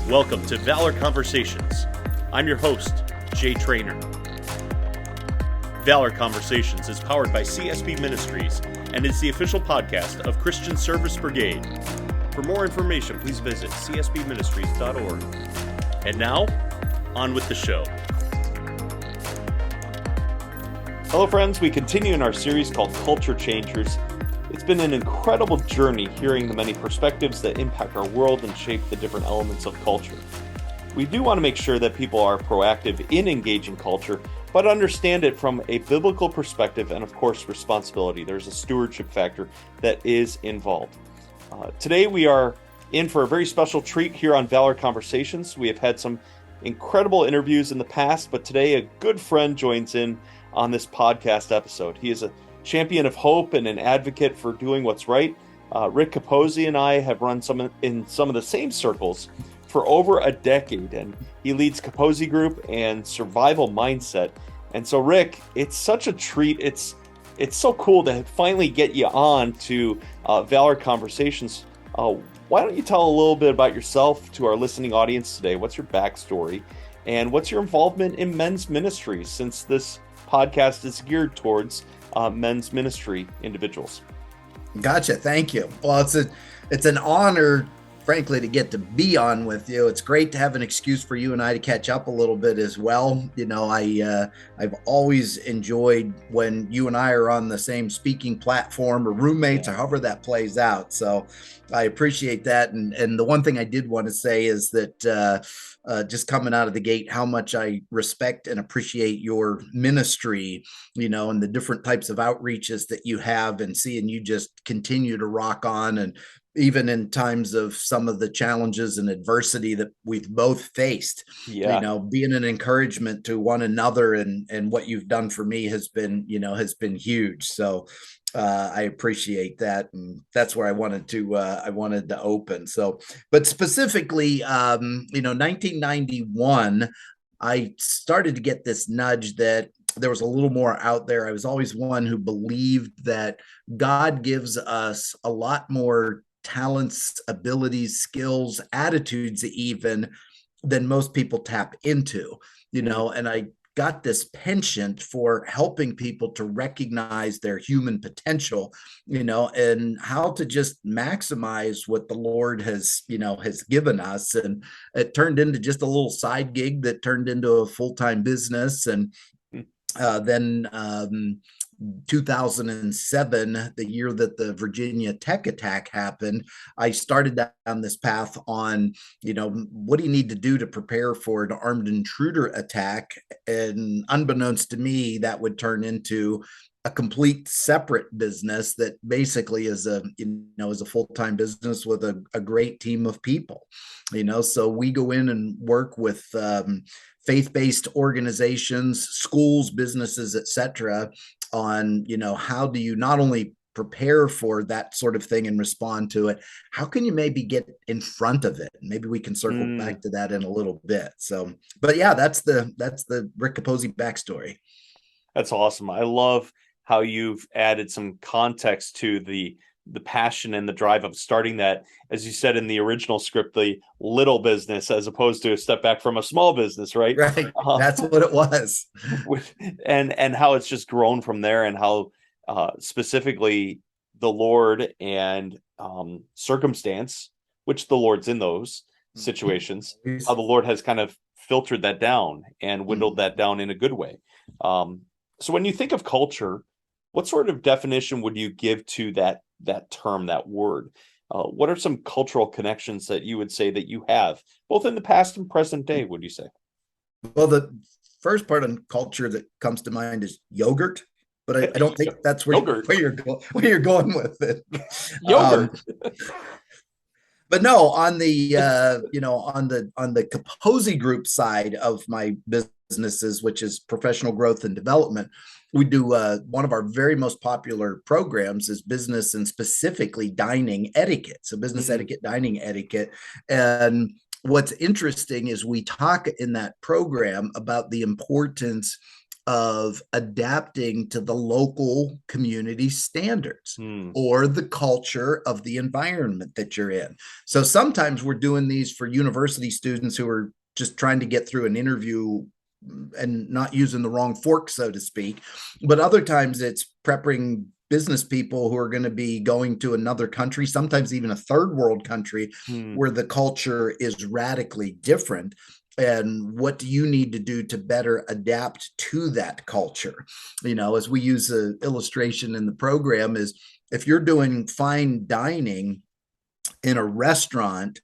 Welcome to Valor Conversations. I'm your host, Jay Trainer. Valor Conversations is powered by CSB Ministries and is the official podcast of Christian Service Brigade. For more information, please visit csbministries.org. And now, on with the show. Hello friends, we continue in our series called Culture Changers. It's been an incredible journey hearing the many perspectives that impact our world and shape the different elements of culture. We do want to make sure that people are proactive in engaging culture, but understand it from a biblical perspective and, of course, responsibility. There's a stewardship factor that is involved. Today we are in for a very special treat here on Valor Conversations. We have had some incredible interviews in the past, but today a good friend joins in on this podcast episode. He is a champion of hope and an advocate for doing what's right. Rick Capozzi and I have run in some of the same circles for over a decade, and he leads CapozziGroup and Survival Mindset. And so, Rick, it's such a treat. It's so cool to finally get you on to Valor Conversations. Why don't you tell a little bit about yourself to our listening audience today? What's your backstory, and what's your involvement in men's ministry, since this podcast is geared towards men's ministry individuals? Gotcha. Thank you. Well, it's an honor, frankly, to get to be on with you. It's great to have an excuse for you and I to catch up a little bit as well. You know, I've always enjoyed when you and I are on the same speaking platform or roommates or however that plays out. So I appreciate that. And the one thing I did want to say is that just coming out of the gate, how much I respect and appreciate your ministry, you know, and the different types of outreaches that you have, and seeing you just continue to rock on. And even in times of some of the challenges and adversity that we've both faced, you know, being an encouragement to one another, and what you've done for me has been huge. So I appreciate that. And that's where I wanted to open. So, but specifically, 1991, I started to get this nudge that there was a little more out there. I was always one who believed that God gives us a lot more talents, abilities, skills, attitudes, even than most people tap into, you know, and I got this penchant for helping people to recognize their human potential, you know, and how to just maximize what the Lord has given us. And it turned into just a little side gig that turned into a full-time business. And then 2007, the year that the Virginia tech attack happened, I started down this path on, you know, what do you need to do to prepare for an armed intruder attack? And unbeknownst to me, that would turn into a complete separate business that basically is a full-time business with a great team of people, you know. So we go in and work with faith-based organizations, schools, businesses, etc., on, you know, how do you not only prepare for that sort of thing and respond to it, how can you maybe get in front of it? Maybe we can circle back to that in a little bit. So, but yeah, that's the Rick Capozzi backstory. That's awesome. I love how you've added some context to the passion and the drive of starting that, as you said in the original script, the little business, as opposed to a step back from a small business, right? Right. That's what it was. And how it's just grown from there, and how specifically the Lord and circumstance, which the Lord's in those situations, how the Lord has kind of filtered that down and dwindled that down in a good way. So when you think of culture, what sort of definition would you give to that term, that word? What are some cultural connections that you would say that you have, both in the past and present day, would you say? Well, the first part on culture that comes to mind is yogurt, but I don't think that's where you're going with it. Yogurt. But no, on the on the CapozziGroup side of my businesses, which is professional growth and development, we do one of our very most popular programs is business, and specifically dining etiquette. So business etiquette, dining etiquette. And what's interesting is we talk in that program about the importance of adapting to the local community standards Hmm. or the culture of the environment that you're in. So sometimes we're doing these for university students who are just trying to get through an interview and not using the wrong fork, so to speak. But other times it's prepping business people who are going to be going to another country, sometimes even a third world country Hmm. where the culture is radically different. And what do you need to do to better adapt to that culture? As we use the illustration in the program, is if you're doing fine dining in a restaurant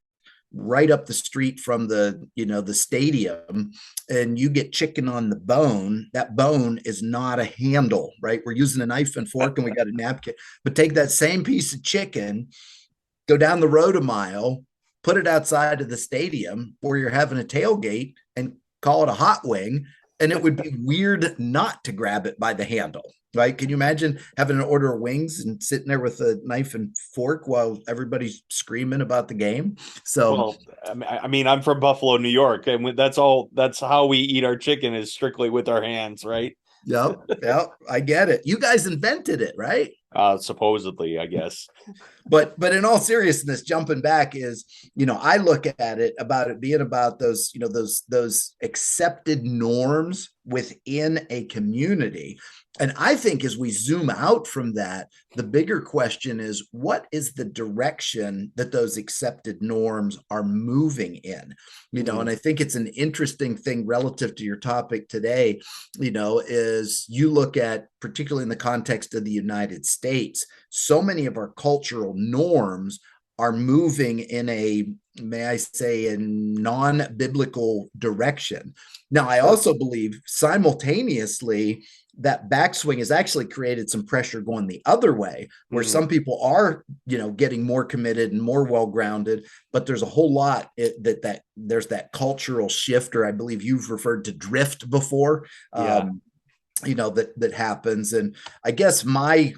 right up the street from the stadium, and you get chicken on the bone, that bone is not a handle, right? We're using a knife and fork and we got a napkin. But take that same piece of chicken, go down the road a mile, put it outside of the stadium where you're having a tailgate, and call it a hot wing, and it would be weird not to grab it by the handle. Right? Can you imagine having an order of wings and sitting there with a knife and fork while everybody's screaming about the game? So, Well, I mean, I'm from Buffalo, New York, and that's how we eat our chicken is strictly with our hands, right? yep, yep, I get it. You guys invented it, right? Supposedly, I guess. But in all seriousness, jumping back is, I look at it about it being about those, those accepted norms within a community. And I think as we zoom out from that, the bigger question is, what is the direction that those accepted norms are moving in? And I think it's an interesting thing relative to your topic today, is you look at, particularly in the context of the United States, so many of our cultural norms are moving in a, may I say, a non-biblical direction. Now, I also believe simultaneously that backswing has actually created some pressure going the other way, where some people are, getting more committed and more well-grounded, but there's a whole lot that there's that cultural shift, or I believe you've referred to drift before. Yeah. That happens. And I guess my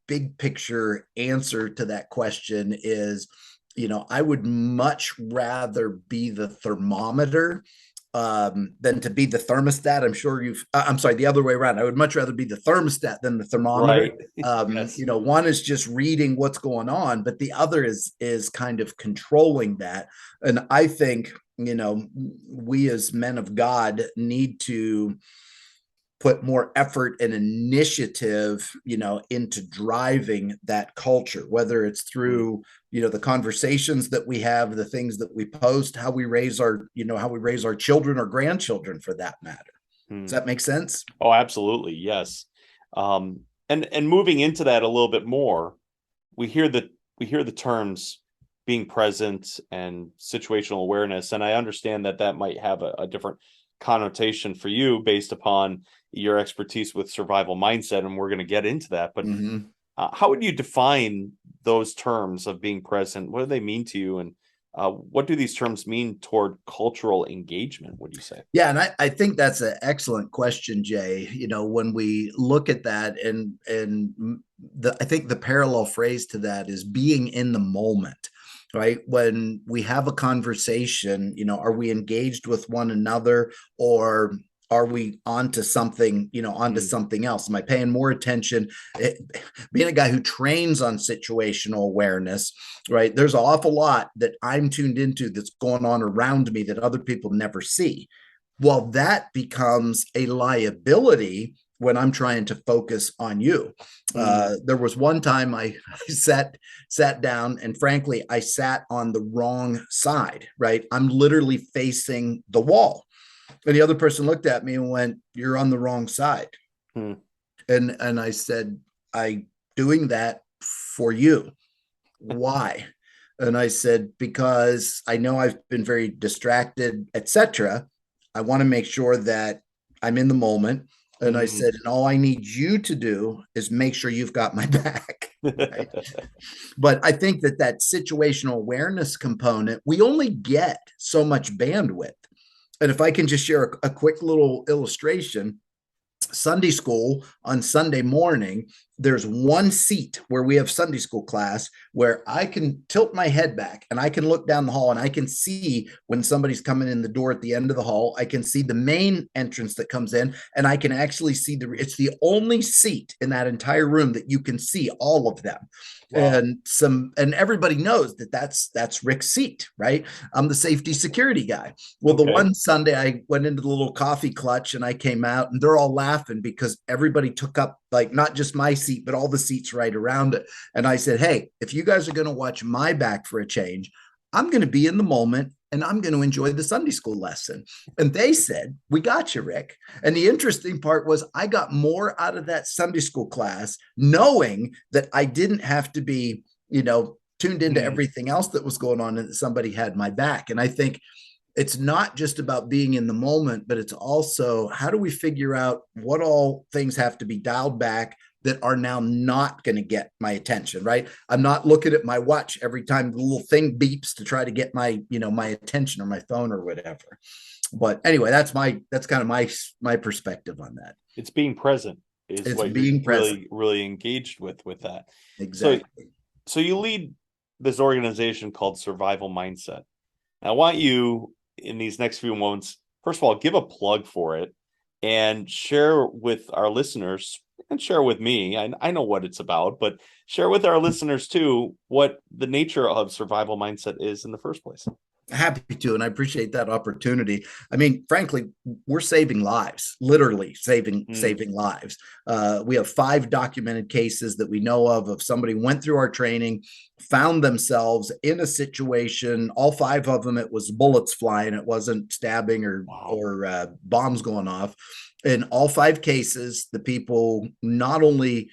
big picture answer to that question is, I would much rather be the thermometer than to be the thermostat. I'm sorry, the other way around. I would much rather be the thermostat than the thermometer. Right. Yes. One is just reading what's going on, but the other is kind of controlling that. And I think, we as men of God need to put more effort and initiative, into driving that culture, whether it's through, the conversations that we have, the things that we post, how we raise our children or grandchildren for that matter. Does that make sense? Oh, absolutely. Yes. And moving into that a little bit more, we hear the terms being present and situational awareness, and I understand that might have a different connotation for you based upon your expertise with survival mindset, and we're going to get into that. But how would you define those terms of being present? What do they mean to you, and what do these terms mean toward cultural engagement, would you say? Yeah, and I think that's an excellent question, Jay. When we look at that, and I think the parallel phrase to that is being in the moment. Right? When we have a conversation, are we engaged with one another, or are we onto something, something else? Am I paying more attention? Being a guy who trains on situational awareness, right? There's an awful lot that I'm tuned into that's going on around me that other people never see. Well, that becomes a liability when I'm trying to focus on you. There was one time I sat down, and frankly, I sat on the wrong side, right? I'm literally facing the wall. And the other person looked at me and went, "You're on the wrong side." Hmm. And I said, "I doing that for you. Why?" And I said, "Because I know I've been very distracted, etc. I want to make sure that I'm in the moment." And I said, "And all I need you to do is make sure you've got my back." Right? But I think that situational awareness component, we only get so much bandwidth. And if I can just share a quick little illustration, Sunday school on Sunday morning, there's one seat where we have Sunday school class where I can tilt my head back and I can look down the hall and I can see when somebody's coming in the door at the end of the hall. I can see the main entrance that comes in, and I can actually see it's the only seat in that entire room that you can see all of them. Wow. And everybody knows that that's Rick's seat, right? I'm the safety security guy. Well, the Okay. one Sunday I went into the little coffee clutch and I came out and they're all laughing because everybody took up, like, not just my seat, but all the seats right around it. And I said, hey, if you guys are going to watch my back for a change, I'm going to be in the moment and I'm going to enjoy the Sunday school lesson. And they said, we got you, Rick. And the interesting part was I got more out of that Sunday school class knowing that I didn't have to be, tuned into Hmm. everything else that was going on and that somebody had my back. And I think it's not just about being in the moment, but it's also how do we figure out what all things have to be dialed back that are now not going to get my attention, right? I'm not looking at my watch every time the little thing beeps to try to get my attention or my phone or whatever. But anyway, that's kind of my perspective on that. It's being present is It's what you're being present. really engaged with that. So Exactly. so you lead this organization called Survival Mindset. I want you in these next few moments, first of all, give a plug for it and share with our listeners and share with me. I know what it's about, but share with our listeners too what the nature of survival mindset is in the first place. Happy to, and I appreciate that opportunity. I mean, frankly, we're saving lives, literally Mm, saving lives. We have 5 documented cases that we know of somebody went through our training, found themselves in a situation. All 5 of them, it was bullets flying. It wasn't stabbing or wow. or bombs going off. In all 5 cases, the people not only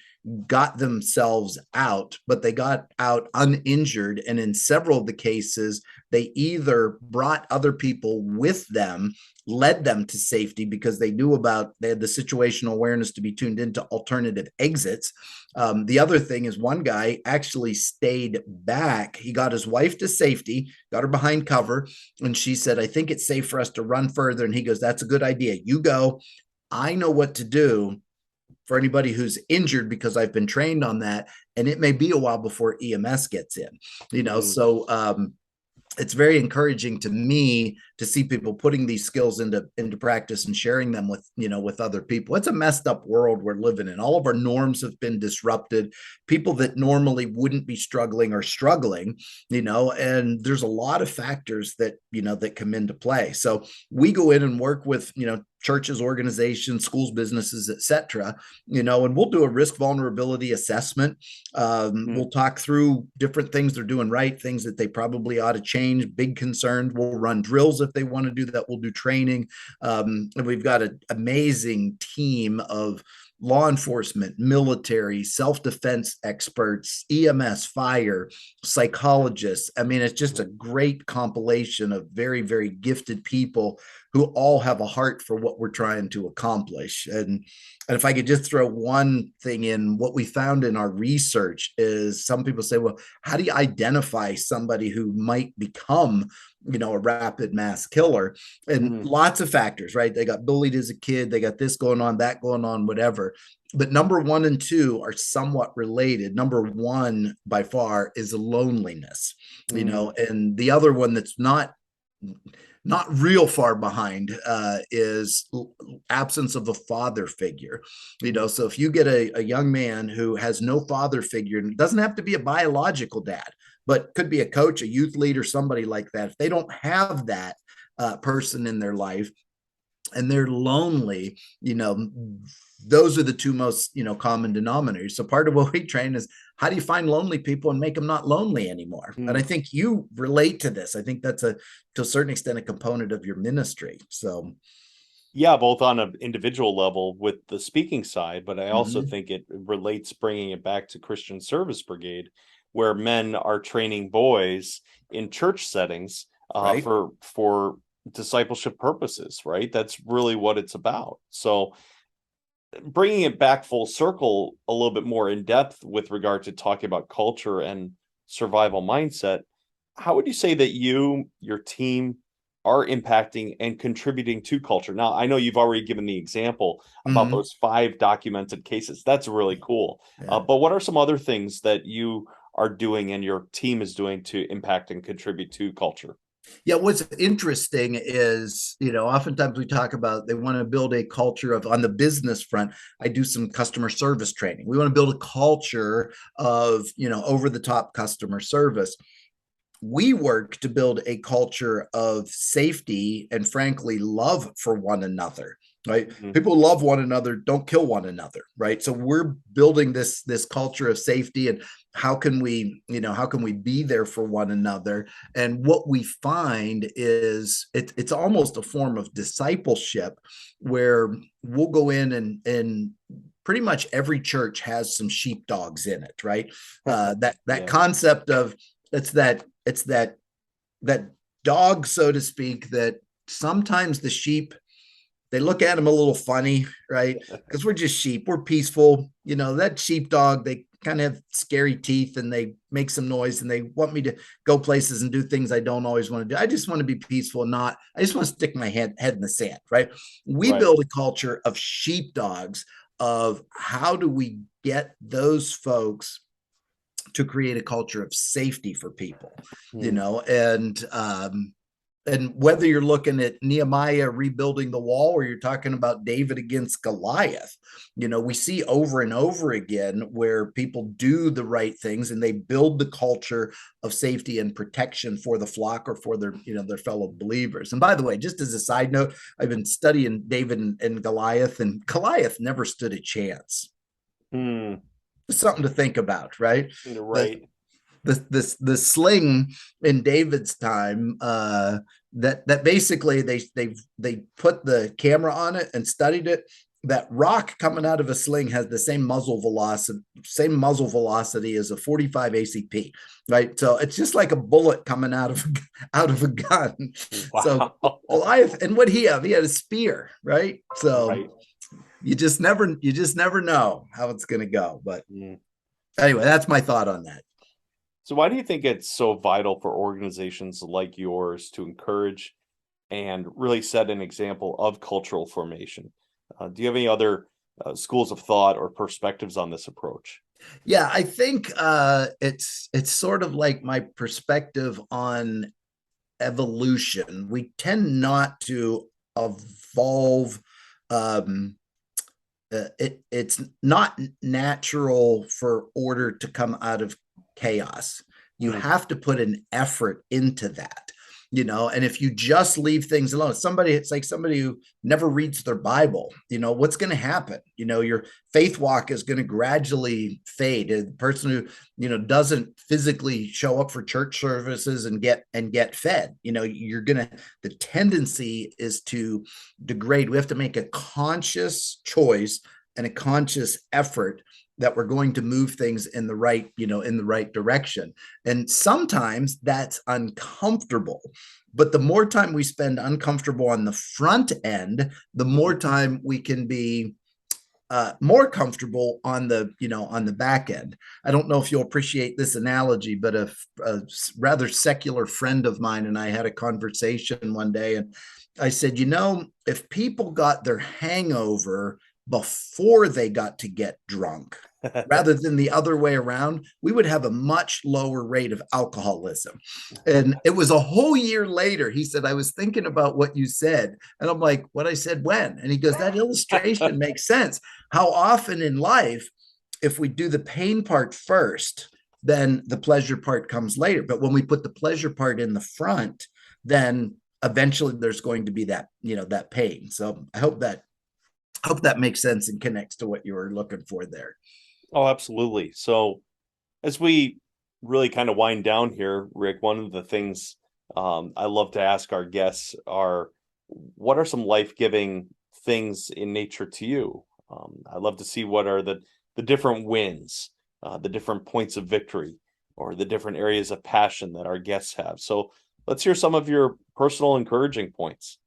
got themselves out, but they got out uninjured. And in several of the cases, they either brought other people with them, led them to safety because they had the situational awareness to be tuned into alternative exits. The other thing is one guy actually stayed back. He got his wife to safety, got her behind cover, and she said, I think it's safe for us to run further. And he goes, that's a good idea. You go. I know what to do for anybody who's injured because I've been trained on that. And it may be a while before EMS gets in, Mm, so it's very encouraging to me to see people putting these skills into practice and sharing them with other people. It's a messed up world we're living in. All of our norms have been disrupted. People that normally wouldn't be struggling are struggling, and there's a lot of factors that come into play. So we go in and work with churches, organizations, schools, businesses, etc. And we'll do a risk vulnerability assessment. mm. We'll talk through different things they're doing right, things that they probably ought to change, big concerns. We'll run drills if they want to do that. We'll do training. And we've got an amazing team of law enforcement, military, self-defense experts, EMS, fire, psychologists. I mean, it's just a great compilation of very, very gifted people who all have a heart for what we're trying to accomplish. And if I could just throw one thing in, what we found in our research is some people say, well, how do you identify somebody who might become, a rapid mass killer? And Mm. lots of factors, right? They got bullied as a kid, they got this going on, that going on, whatever. But number 1 and 2 are somewhat related. Number 1 by far is loneliness, Mm. and the other one that's not real far behind is absence of a father figure. So if you get a young man who has no father figure, and it doesn't have to be a biological dad, but could be a coach, a youth leader, somebody like that. If they don't have that person in their life, and they're lonely, those are the 2 most common denominators. So part of what we train is how do you find lonely people and make them not lonely anymore? And I Mm. think you relate to this. I think that's to a certain extent a component of your ministry. So Yeah, both on an individual level with the speaking side, but I also mhm, think it relates bringing it back to Christian Service Brigade, where men are training boys in church settings right. for discipleship purposes, right? That's really what it's about. So bringing it back full circle a little bit more in depth with regard to talking about culture and survival mindset, how would you say that you, your team, are impacting and contributing to culture. Now, I know you've already given the example about Mhm. those 5 documented cases. That's really cool. Yeah. But what are some other things that you are doing and your team is doing to impact and contribute to culture? Yeah, what's interesting is, oftentimes we talk about they want to build a culture of, on the business front, I do some customer service training. We want to build a culture of, over the top customer service. We work to build a culture of safety and, frankly, love for one another. Right? Mhm. People love one another, don't kill one another. Right? So we're building this culture of safety, and how can we be there for one another. And what we find is it's almost a form of discipleship, where we'll go in and pretty much every church has some sheepdogs in it. Right? That Yeah. concept of, it's that dog, so to speak, that sometimes the sheep, they look at him a little funny, right? Because we're just sheep, we're peaceful. That sheepdog, they kind of have scary teeth and they make some noise and they want me to go places and do things I don't always want to do. I just want to be peaceful, and not, I just want to stick my head in the sand, right? We Right. build a culture of sheepdogs, of how do we get those folks to create a culture of safety for people, Hmm. and whether you're looking at Nehemiah rebuilding the wall, or you're talking about David against Goliath, we see over and over again where people do the right things and they build the culture of safety and protection for the flock, or for their fellow believers. And by the way, just as a side note, I've been studying David and Goliath, and Goliath never stood a chance. Hmm. Something to think about, right? You're The right. the sling in David's time, that basically they put the camera on it and studied it. That rock coming out of a sling has the same muzzle velocity as a 45 ACP, right? So it's just like a bullet coming out of a gun. So Wow. Goliath, and what he have? He had a spear, right? So Right. you just never know how it's going to go. But Mm. anyway, that's my thought on that. So why do you think it's so vital for organizations like yours to encourage and really set an example of cultural formation? Do you have any other schools of thought or perspectives on this approach? Yeah, I think it's sort of like my perspective on evolution. We tend not to evolve. Um, it's not natural for order to come out of chaos. You Mm. have to put an effort into that. And if you just leave things alone, it's like somebody who never reads their Bible, what's going to happen? Your faith walk is going to gradually fade. The person who, doesn't physically show up for church services and get fed, the tendency is to degrade. We have to make a conscious choice and a conscious effort that we're going to move things in the right direction. And sometimes that's uncomfortable. But the more time we spend uncomfortable on the front end, the more time we can be more comfortable on the back end. I don't know if you'll appreciate this analogy, but a rather secular friend of mine and I had a conversation one day, and I said, if people got their hangover before they got to get drunk, rather than the other way around, we would have a much lower rate of alcoholism. And it was a whole year later. He said, I was thinking about what you said. And I'm like, what I said when? And he goes, that illustration makes sense. How often in life, if we do the pain part first, then the pleasure part comes later. But when we put the pleasure part in the front, then eventually there's going to be that pain. So I hope that makes sense and connects to what you were looking for there. Oh, absolutely. So, as we really kind of wind down here, Rick, one of the things I love to ask our guests are, what are some life-giving things in nature to you? I love to see what are the different wins, the different points of victory, or the different areas of passion that our guests have. So, let's hear some of your personal encouraging points.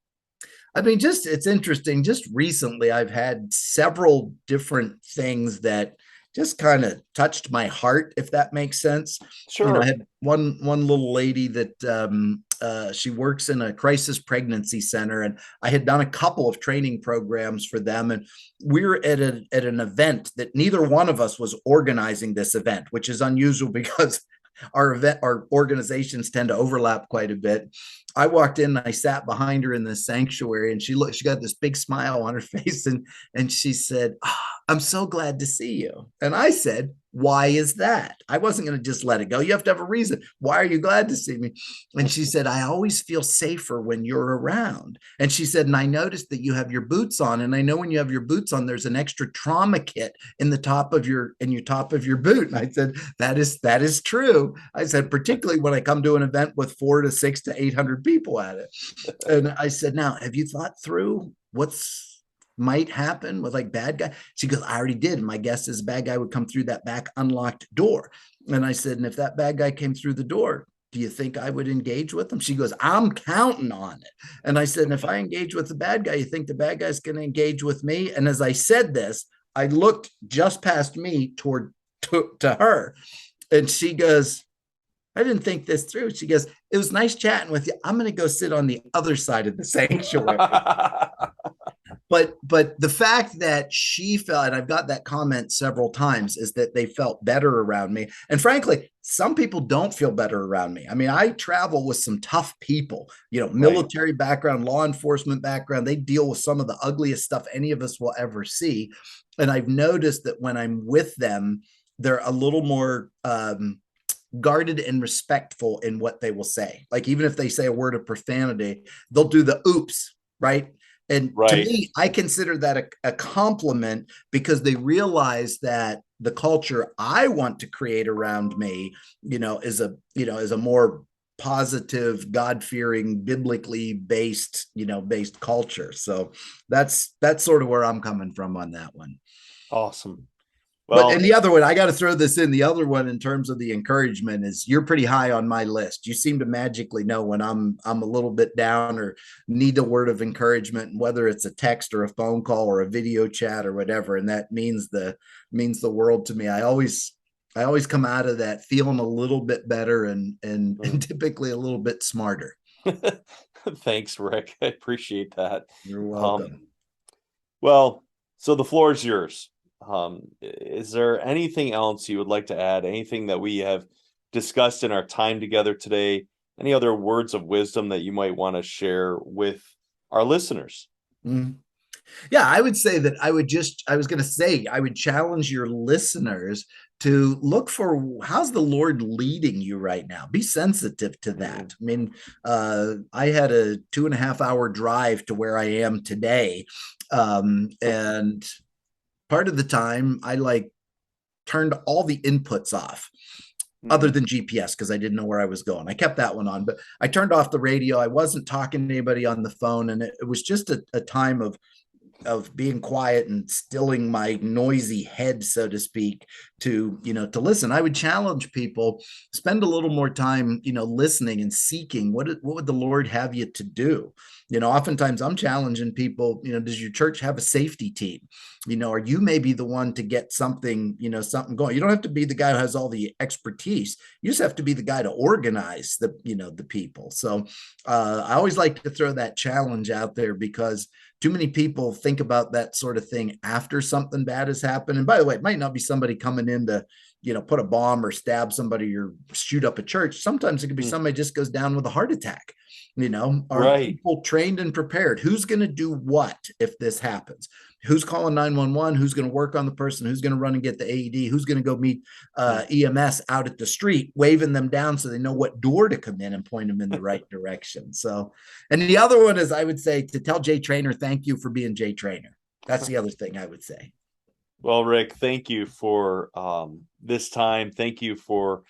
I mean, it's interesting. Just recently, I've had several different things that just kind of touched my heart, if that makes sense. I Sure. had one little lady that she works in a crisis pregnancy center, and I had done a couple of training programs for them, and we were at an event that neither one of us was organizing this event, which is unusual because our organizations tend to overlap quite a bit. I walked in and I sat behind her in the sanctuary, and she got this big smile on her face, and she said, "Oh, I'm so glad to see you." And I said, "Why is that?" I wasn't going to just let it go. You have to have a reason. Why are you glad to see me? And she said, "I always feel safer when you're around." And she said, "And I noticed that you have your boots on. And I know when you have your boots on, there's an extra trauma kit in the top of your boot." And I said, that is true. I said, particularly when I come to an event with 400 to 600 to 800 people at it. And I said, "Now, have you thought through what's might happen with like bad guy?" She goes, "I already did. My guess is a bad guy would come through that back unlocked door." And I said, "And if that bad guy came through the door, do you think I would engage with him?" She goes, "I'm counting on it." And I said, "And if I engage with the bad guy, you think the bad guy's going to engage with me?" And as I said this, I looked just past me toward to her, and she goes, "I didn't think this through." She goes, "It was nice chatting with you. I'm going to go sit on the other side of the sanctuary." But the fact that she felt, and I've got that comment several times, is that they felt better around me. And frankly, some people don't feel better around me. I mean, I travel with some tough people, Right. military background, law enforcement background. They deal with some of the ugliest stuff any of us will ever see. And I've noticed that when I'm with them, they're a little more guarded and respectful in what they will say. Like, even if they say a word of profanity, they'll do the oops, right? And to Right. me, I consider that a compliment, because they realize that the culture I want to create around me, is a more positive, God-fearing, biblically based culture. So that's sort of where I'm coming from on that one. Awesome. And Well, the other one, I got to throw this in. The other one, in terms of the encouragement, is you're pretty high on my list. You seem to magically know when I'm a little bit down or need a word of encouragement, whether it's a text or a phone call or a video chat or whatever, and that means the world to me. I always come out of that feeling a little bit better, and typically a little bit smarter. thanks, Rick. I appreciate that. You're Um, welcome. well, so the floor is yours. Is there anything else you would like to add? Anything that we have discussed in our time together today? Any other words of wisdom that you might want to share with our listeners? Mm. Yeah, I would say that I was going to say, I would challenge your listeners to look for, how's the Lord leading you right now? Be sensitive to Mm, that. I mean, I had a 2.5 hour drive to where I am today. And part of the time I turned all the inputs off, other mm, than GPS, because I didn't know where I was going. I kept that one on, but I turned off the radio. I wasn't talking to anybody on the phone. And it was just a time of being quiet and stilling my noisy head, so to speak, to listen. I would challenge people, spend a little more time, listening and seeking what would the Lord have you to do. Oftentimes I'm challenging people, does your church have a safety team? Or you may be the one to get something going. You don't have to be the guy who has all the expertise. You just have to be the guy to organize the people. So I always like to throw that challenge out there, because too many people think about that sort of thing after something bad has happened. And by the way, it might not be somebody coming in to, put a bomb or stab somebody or shoot up a church. Sometimes it could be mm. somebody just goes down with a heart attack. Are Right. people trained and prepared? Who's going to do what if this happens? Who's calling 911? Who's going to work on the person? Who's going to run and get the AED? Who's going to go meet Mm. EMS out at the street, waving them down so they know what door to come in and point them in the right direction? So, and the other one is, I would say, to tell Jay Trainer, thank you for being Jay Trainer. That's the other thing I would say. Well, Rick, thank you for this time. Thank you for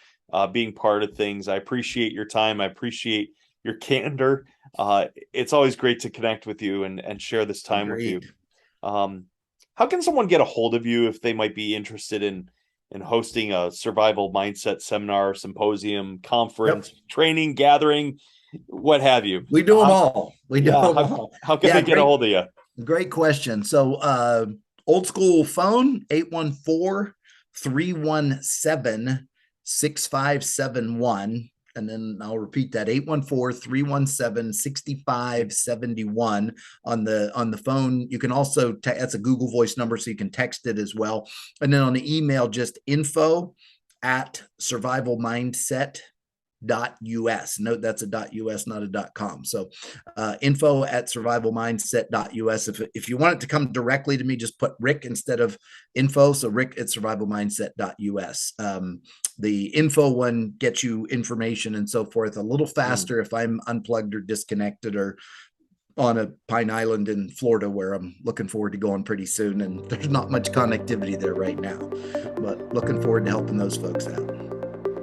being part of things. I appreciate your time. I appreciate your candor. It's always great to connect with you and share this time with you. Agreed. Um, how can someone get a hold of you if they might be interested in hosting a survival mindset seminar, symposium, Yep. conference, training, gathering, what have you? We do them all. We do Yeah, them all. how can Yeah, they get a great. hold of you? Great question. So, old school phone, 814 814-317-6571. And then I'll repeat that, 814-317-6571 on the phone. You can also, that's a Google Voice number, so you can text it as well. And then on the email, just info@survivalmindset.us. Note that's a .us, not a .com. So info@survivalmindset.us. If you want it to come directly to me, just put Rick instead of info. So Rick@survivalmindset.us. The info one gets you information and so forth a little faster if I'm unplugged or disconnected or on a Pine Island in Florida, where I'm looking forward to going pretty soon. And there's not much connectivity there right now, but looking forward to helping those folks out.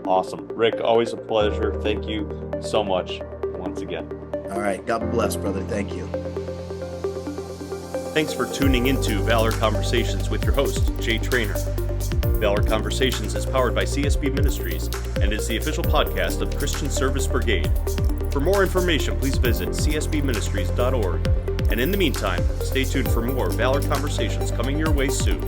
Awesome. Rick, always a pleasure. Thank you so much once again. All right. God bless, brother. Thank you. Thanks for tuning into Valor Conversations with your host, Jay Trainer. Valor Conversations is powered by CSB Ministries and is the official podcast of Christian Service Brigade. For more information, please visit csbministries.org. And in the meantime, stay tuned for more Valor Conversations coming your way soon.